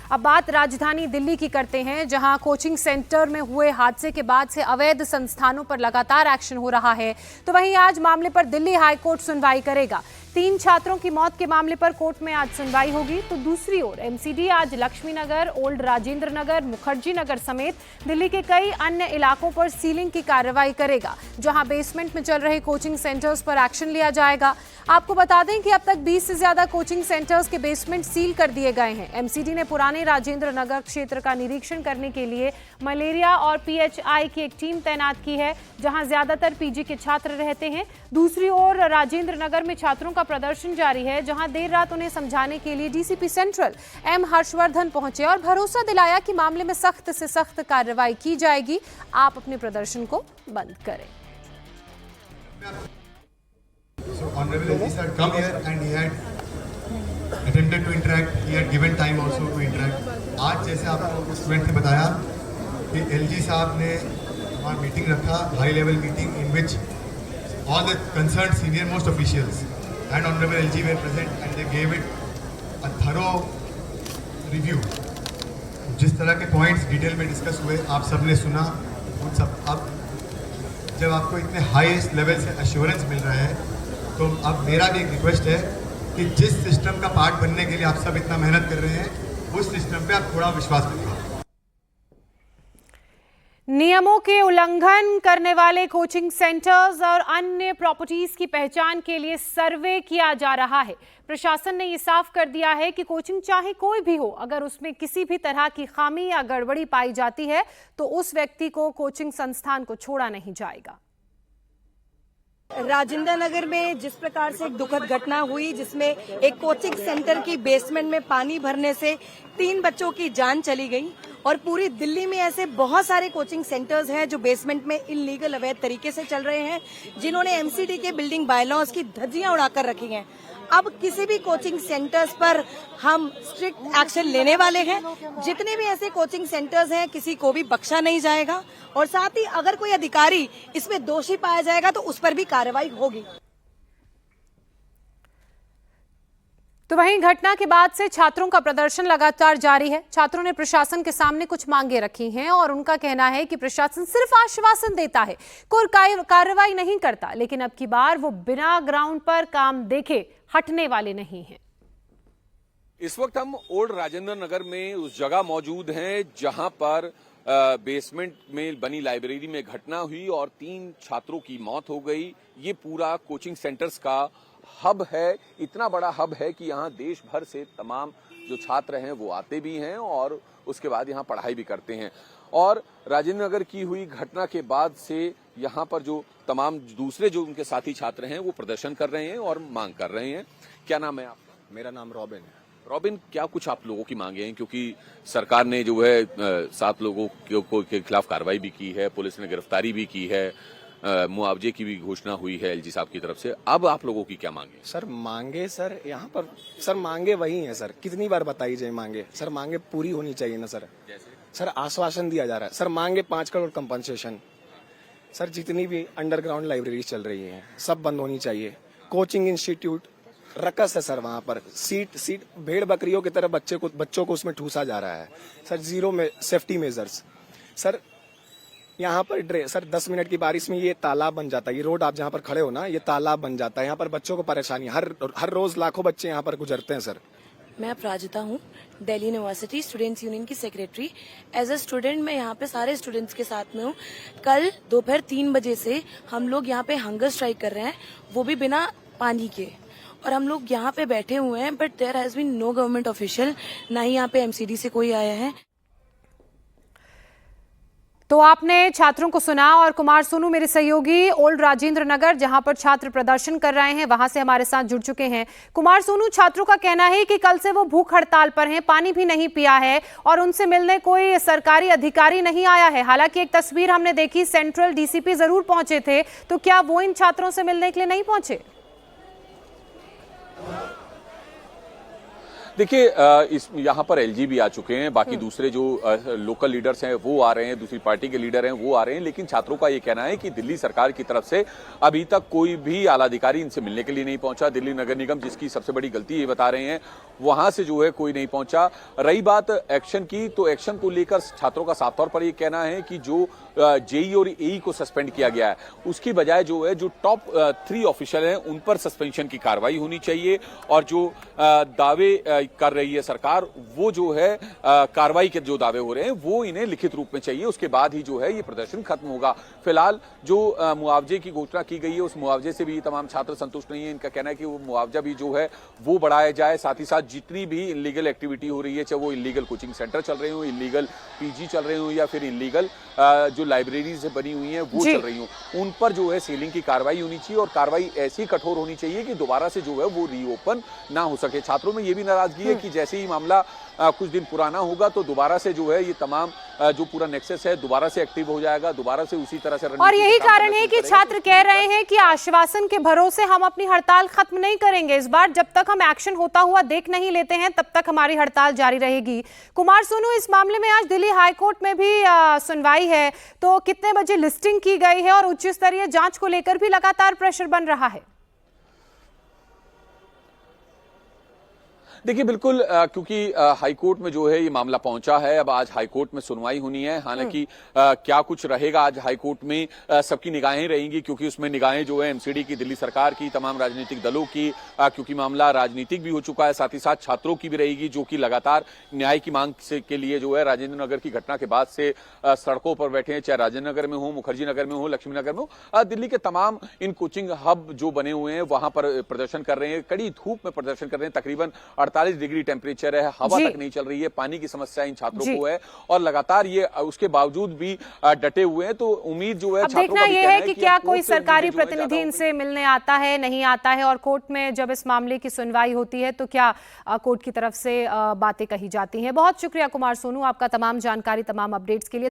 अब बात राजधानी दिल्ली की करते हैं, जहां कोचिंग सेंटर में हुए हादसे के बाद से अवैध संस्थानों पर लगातार एक्शन हो रहा है। तो वहीं आज मामले पर दिल्ली हाईकोर्ट सुनवाई करेगा। 3 छात्रों की मौत के मामले पर कोर्ट में आज सुनवाई होगी। तो दूसरी ओर एमसीडी आज लक्ष्मी नगर, ओल्ड राजेंद्र नगर, मुखर्जी नगर समेत दिल्ली के कई अन्य इलाकों पर सीलिंग की कार्रवाई करेगा, जहां बेसमेंट में चल रहे कोचिंग सेंटर्स पर एक्शन लिया जाएगा। आपको बता दें कि अब तक 20 से ज्यादा कोचिंग सेंटर्स के बेसमेंट सील कर दिए गए हैं। एमसीडी ने पुराने राजेंद्र नगर क्षेत्र का निरीक्षण करने के लिए मलेरिया और पीएचआई की एक टीम तैनात की है, जहां ज्यादातर पीजी के छात्र रहते हैं। दूसरी ओर राजेंद्र नगर में छात्रों का प्रदर्शन जारी है, जहां देर रात उन्हें समझाने के लिए डीसीपी सेंट्रल एम हर्षवर्धन पहुंचे और भरोसा दिलाया कि मामले में सख्त से सख्त कार्रवाई की जाएगी। आप अपने प्रदर्शन को बंद करें। So Honorable LG sir come here and he had attempted to interact. He had given time also to interact. आज जैसे आपको स्टूडेंट ने बताया कि LG साहब ने हमारा मीटिंग रखा, high level meeting in which all the concerned senior most officials and Honorable LG were present and they gave it a thorough review. जिस तरह के पॉइंट्स डिटेल में डिस्कस हुए आप सबने सुना। उन सब अब जब आपको इतने हाईएस्ट लेवल से एश्योरेंस मिल रहा है, तो अब मेरा भी एक रिक्वेस्ट है कि जिस सिस्टम का पार्ट बनने के लिए आप सब इतना मेहनत कर रहे हैं, उस सिस्टम पे आप थोड़ा विश्वास करिए। नियमों के उल्लंघन करने वाले कोचिंग सेंटर्स और अन्य प्रॉपर्टीज की पहचान के लिए सर्वे किया जा रहा है। प्रशासन ने ये साफ कर दिया है कि कोचिंग चाहे कोई भी हो, अगर उसमें किसी भी तरह की खामी या गड़बड़ी पाई जाती है तो उस व्यक्ति को कोचिंग संस्थान को छोड़ा नहीं जाएगा। राजेंद्र नगर में जिस प्रकार से एक दुखद घटना हुई, जिसमें एक कोचिंग सेंटर की बेसमेंट में पानी भरने से 3 बच्चों की जान चली गई, और पूरी दिल्ली में ऐसे बहुत सारे कोचिंग सेंटर्स हैं जो बेसमेंट में इलीगल अवैध तरीके से चल रहे हैं, जिन्होंने एमसीडी के बिल्डिंग बायलॉज की धज्जियां उड़ाकर रखी हैं। अब किसी भी कोचिंग सेंटर्स पर हम स्ट्रिक्ट एक्शन लेने वाले हैं। जितने भी ऐसे कोचिंग सेंटर्स हैं, किसी को भी बख्शा नहीं जाएगा, और साथ ही अगर कोई अधिकारी इसमें दोषी पाया जाएगा तो उस पर भी कार्रवाई होगी। तो वहीं घटना के बाद से छात्रों का प्रदर्शन लगातार जारी है। छात्रों ने प्रशासन के सामने कुछ मांगे रखी हैं और उनका कहना है कि प्रशासन सिर्फ आश्वासन देता है, कोई कार्रवाई नहीं करता, लेकिन अब की बार वो बिना ग्राउंड पर काम देखे हटने वाले नहीं हैं। इस वक्त हम ओल्ड राजेंद्र नगर में उस जगह मौजूद हैं जहां पर बेसमेंट में बनी लाइब्रेरी में घटना हुई और 3 छात्रों की मौत हो गई। ये पूरा कोचिंग सेंटर्स का हब है, इतना बड़ा हब है कि यहाँ देश भर से तमाम जो छात्र हैं वो आते भी हैं और उसके बाद यहाँ पढ़ाई भी करते हैं। और राजेंद्र नगर की हुई घटना के बाद से यहाँ पर जो तमाम दूसरे जो उनके साथी छात्र हैं वो प्रदर्शन कर रहे हैं और मांग कर रहे हैं। क्या नाम है आपका? मेरा नाम रॉबिन है। रॉबिन, क्या कुछ आप लोगों की मांगे हैं? क्योंकि सरकार ने जो है 7 लोगों के खिलाफ कार्रवाई भी की है, पुलिस ने गिरफ्तारी भी की है, मुआवजे की भी घोषणा हुई है एलजी साहब की तरफ से। अब आप लोगों की क्या मांगे? सर मांगे, सर यहाँ पर सर मांगे वही हैं सर, कितनी बार बताई जाए मांगे? सर मांगे पूरी होनी चाहिए ना सर। जैसे सर आश्वासन दिया जा रहा है सर, मांगे 5 करोड़ कंपनसेशन। सर जितनी भी अंडरग्राउंड लाइब्रेरी चल रही हैं सब बंद होनी चाहिए। कोचिंग इंस्टीट्यूट रकस है सर, वहाँ पर सीट भेड़ बकरियों की तरह बच्चों को उसमें ठूसा जा रहा है सर। जीरो में सेफ्टी मेजर्स सर। यहाँ पर सर 10 मिनट की बारिश में ये तालाब बन जाता है। ये रोड आप जहाँ पर खड़े हो ना, ये तालाब बन जाता है। यहाँ पर बच्चों को परेशानी, हर रोज लाखों बच्चे यहाँ पर गुजरते हैं सर। मैं अपराजिता हूँ, दिल्ली यूनिवर्सिटी स्टूडेंट्स यूनियन की सेक्रेटरी। एज अ स्टूडेंट मैं यहाँ पे सारे स्टूडेंट्स के साथ में हूँ। कल दोपहर 3 बजे से हम लोग यहाँ पे हंगर स्ट्राइक कर रहे हैं, वो भी बिना पानी के, और हम लोग यहाँ पे बैठे हुए हैं। But there has been no government official, ना ही यहाँ पे एमसीडी से कोई आया है। तो आपने छात्रों को सुना, और कुमार सोनू मेरे सहयोगी ओल्ड राजेंद्र नगर जहां पर छात्र प्रदर्शन कर रहे हैं वहां से हमारे साथ जुड़ चुके हैं। कुमार सोनू, छात्रों का कहना है कि कल से वो भूख हड़ताल पर हैं, पानी भी नहीं पिया है और उनसे मिलने कोई सरकारी अधिकारी नहीं आया है। हालांकि एक तस्वीर हमने देखी, सेंट्रल डीसीपी जरूर पहुंचे थे, तो क्या वो इन छात्रों से मिलने के लिए नहीं पहुंचे? देखिए इस यहाँ पर एलजी भी आ चुके हैं, बाकी दूसरे जो लोकल लीडर्स हैं वो आ रहे हैं, दूसरी पार्टी के लीडर हैं वो आ रहे हैं, लेकिन छात्रों का ये कहना है कि दिल्ली सरकार की तरफ से अभी तक कोई भी आला अधिकारी इनसे मिलने के लिए नहीं पहुंचा। दिल्ली नगर निगम, जिसकी सबसे बड़ी गलती ये बता रहे हैं, वहां से जो है कोई नहीं पहुंचा। रही बात एक्शन की, तो एक्शन को लेकर छात्रों का साफ तौर पर ये कहना है कि जो जेई और एई को सस्पेंड किया गया है, उसकी बजाय जो है जो टॉप 3 ऑफिशियल हैं उन पर सस्पेंशन की कार्रवाई होनी चाहिए, और जो दावे कर रही है सरकार वो जो है कार्रवाई के जो दावे हो रहे हैं वो इन्हें लिखित रूप में चाहिए, उसके बाद ही जो है ये प्रदर्शन खत्म होगा। फिलहाल जो मुआवजे की घोषणा की गई है उस मुआवजे से भी तमाम छात्र संतुष्ट नहीं है। इनका कहना है कि वो मुआवजा भी जो है वो बढ़ाया जाए, साथ ही साथ जितनी भी इलीगल एक्टिविटी हो रही है, चाहे वो इलीगल कोचिंग सेंटर चल रहे हो, इलीगल पीजी चल रहे हो, या फिर इलीगल जो लाइब्रेरीज बनी हुई हैं वो चल रही हो, उन पर जो है सीलिंग की कार्रवाई होनी चाहिए, और कार्रवाई ऐसी कठोर होनी चाहिए कि दोबारा से जो है वो रीओपन ना हो सके। छात्रों में ये भी नाराजगी है कि जैसे ही मामला कुछ दिन पुराना होगा तो दोबारा से जो है ये तमाम जो पूरा नेक्सस है दोबारा से एक्टिव हो जाएगा, दोबारा से उसी तरह से। और यही कारण है कि छात्र कह रहे हैं कि आश्वासन के भरोसे हम अपनी हड़ताल खत्म नहीं करेंगे, इस बार जब तक हम एक्शन होता हुआ देख नहीं लेते हैं तब तक हमारी हड़ताल जारी रहेगी। कुमार सोनू, इस मामले में आज दिल्ली हाईकोर्ट में भी सुनवाई है, तो कितने बजे लिस्टिंग की गई है और उच्च स्तरीय जांच को लेकर भी लगातार प्रेशर बन रहा है? देखिए बिल्कुल, क्योंकि हाईकोर्ट में जो है ये मामला पहुंचा है, अब आज हाईकोर्ट में सुनवाई होनी है। हालांकि क्या कुछ रहेगा आज हाईकोर्ट में, सबकी निगाहें रहेंगी, क्योंकि उसमें निगाहें जो है एमसीडी की, दिल्ली सरकार की, तमाम राजनीतिक दलों की, क्योंकि मामला राजनीतिक भी हो चुका है, साथ ही साथ छात्रों की भी रहेगी, जो कि लगातार न्याय की मांग के लिए जो है राजेंद्र नगर की घटना के बाद से सड़कों पर बैठे हैं, चाहे राजेंद्र नगर में हो, मुखर्जी नगर में हो, लक्ष्मी नगर में हो, दिल्ली के तमाम इन कोचिंग हब जो बने हुए हैं वहां पर प्रदर्शन कर रहे हैं, कड़ी धूप में प्रदर्शन कर रहे हैं। तकरीबन 48 डिग्री टेम्परेचर है, हवा तक नहीं चल रही है, पानी की समस्या इन छात्रों को है, और लगातार ये उसके बावजूद भी डटे हुए हैं। तो उम्मीद जो है अब देखना यह है कि क्या कोई सरकारी प्रतिनिधि इनसे मिलने आता है, नहीं आता है, और कोर्ट में जब इस मामले की सुनवाई होती है तो क्या कोर्ट की तरफ से बातें कही जाती हैं। बहुत शुक्रिया कुमार सोनू, आपका तमाम जानकारी, तमाम अपडेट्स के लिए।